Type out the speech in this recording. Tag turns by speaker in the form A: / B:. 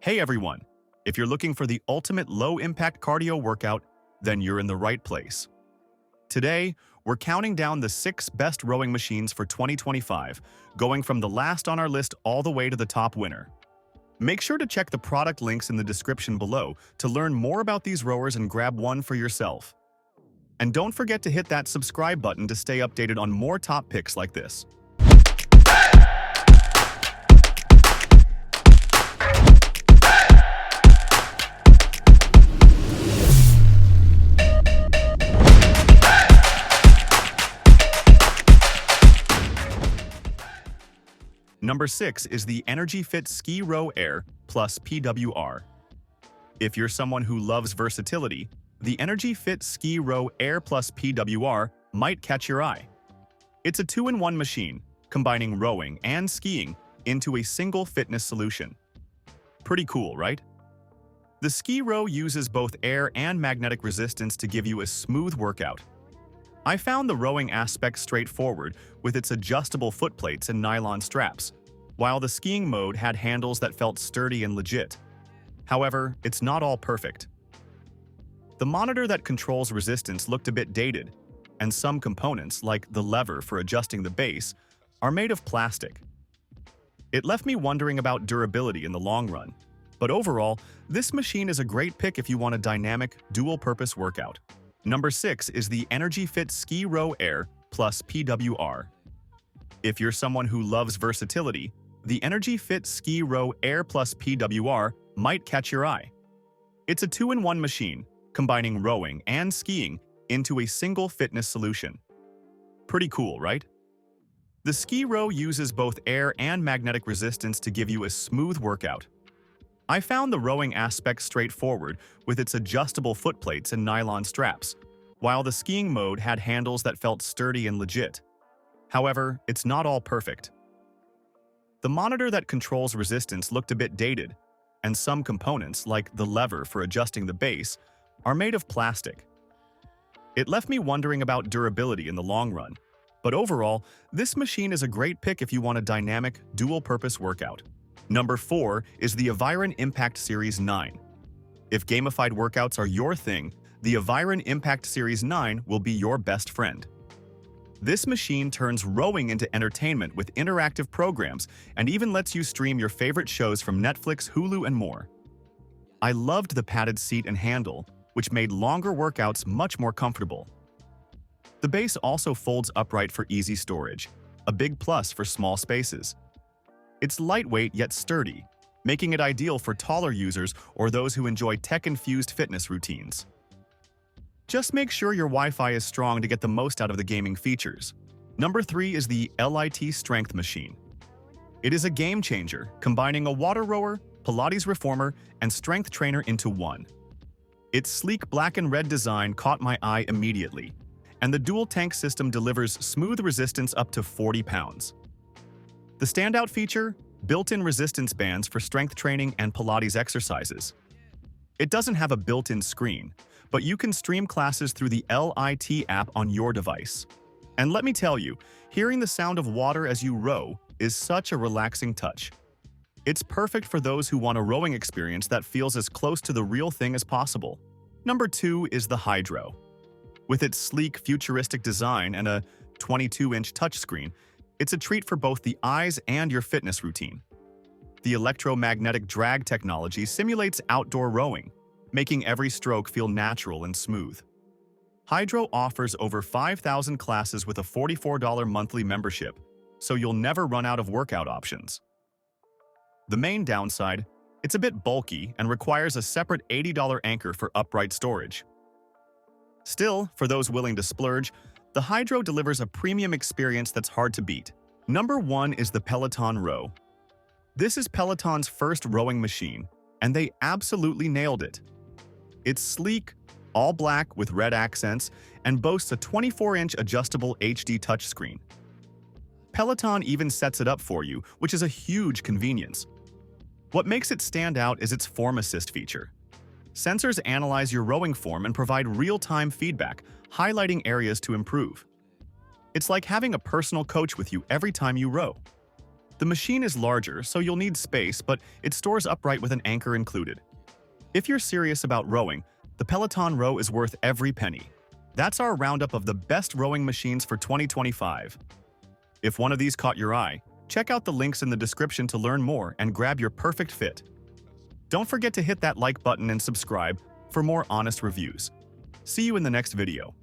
A: Hey everyone! If you're looking for the ultimate low-impact cardio workout, then you're in the right place. Today, we're counting down the 6 best rowing machines for 2025, going from the last on our list all the way to the top winner. Make sure to check the product links in the description below to learn more about these rowers and grab one for yourself. And don't forget to hit that subscribe button to stay updated on more top picks like this. Number 6 is the EnergyFit Ski Row Air plus PWR. If you're someone who loves versatility, the EnergyFit Ski Row Air plus PWR might catch your eye. It's a 2-in-1 machine, combining rowing and skiing into a single fitness solution. Pretty cool, right? The Ski Row uses both air and magnetic resistance to give you a smooth workout. I found the rowing aspect straightforward with its adjustable footplates and nylon straps, while the skiing mode had handles that felt sturdy and legit. However, it's not all perfect. The monitor that controls resistance looked a bit dated, and some components, like the lever for adjusting the base, are made of plastic. It left me wondering about durability in the long run, but overall, this machine is a great pick if you want a dynamic, dual-purpose workout. Number 6 is the EnergyFit Ski Row Air plus PWR. If you're someone who loves versatility, the EnergyFit Ski Row Air plus PWR might catch your eye. It's a 2-in-1 machine, combining rowing and skiing into a single fitness solution. Pretty cool, right? The Ski Row uses both air and magnetic resistance to give you a smooth workout. I found the rowing aspect straightforward with its adjustable footplates and nylon straps, while the skiing mode had handles that felt sturdy and legit. However, it's not all perfect. The monitor that controls resistance looked a bit dated, and some components, like the lever for adjusting the base, are made of plastic. It left me wondering about durability in the long run, but overall, this machine is a great pick if you want a dynamic, dual-purpose workout. Number 4 is the Aviron Impact Series 9. If gamified workouts are your thing, the Aviron Impact Series 9 will be your best friend. This machine turns rowing into entertainment with interactive programs and even lets you stream your favorite shows from Netflix, Hulu, and more. I loved the padded seat and handle, which made longer workouts much more comfortable. The base also folds upright for easy storage, a big plus for small spaces. It's lightweight yet sturdy, making it ideal for taller users or those who enjoy tech-infused fitness routines. Just make sure your Wi-Fi is strong to get the most out of the gaming features. Number 3 is the LIT Strength Machine. It is a game changer, combining a water rower, Pilates reformer, and strength trainer into one. Its sleek black and red design caught my eye immediately, and the dual tank system delivers smooth resistance up to 40 pounds. The standout feature? Built-in resistance bands for strength training and Pilates exercises. It doesn't have a built-in screen, but you can stream classes through the LIT app on your device. And let me tell you, hearing the sound of water as you row is such a relaxing touch. It's perfect for those who want a rowing experience that feels as close to the real thing as possible. Number 2 is the Hydro. With its sleek, futuristic design and a 22-inch touchscreen, it's a treat for both the eyes and your fitness routine. The electromagnetic drag technology simulates outdoor rowing, making every stroke feel natural and smooth. Hydro offers over 5,000 classes with a $44 monthly membership, so you'll never run out of workout options. The main downside? It's a bit bulky and requires a separate $80 anchor for upright storage. Still, for those willing to splurge, the Hydro delivers a premium experience that's hard to beat. Number 1 is the Peloton Row. This is Peloton's first rowing machine, and they absolutely nailed it. It's sleek, all black with red accents, and boasts a 24-inch adjustable HD touchscreen. Peloton even sets it up for you, which is a huge convenience. What makes it stand out is its Form Assist feature. Sensors analyze your rowing form and provide real-time feedback, highlighting areas to improve. It's like having a personal coach with you every time you row. The machine is larger, so you'll need space, but it stores upright with an anchor included. If you're serious about rowing, the Peloton Row is worth every penny. That's our roundup of the best rowing machines for 2025. If one of these caught your eye, check out the links in the description to learn more and grab your perfect fit. Don't forget to hit that like button and subscribe for more honest reviews. See you in the next video.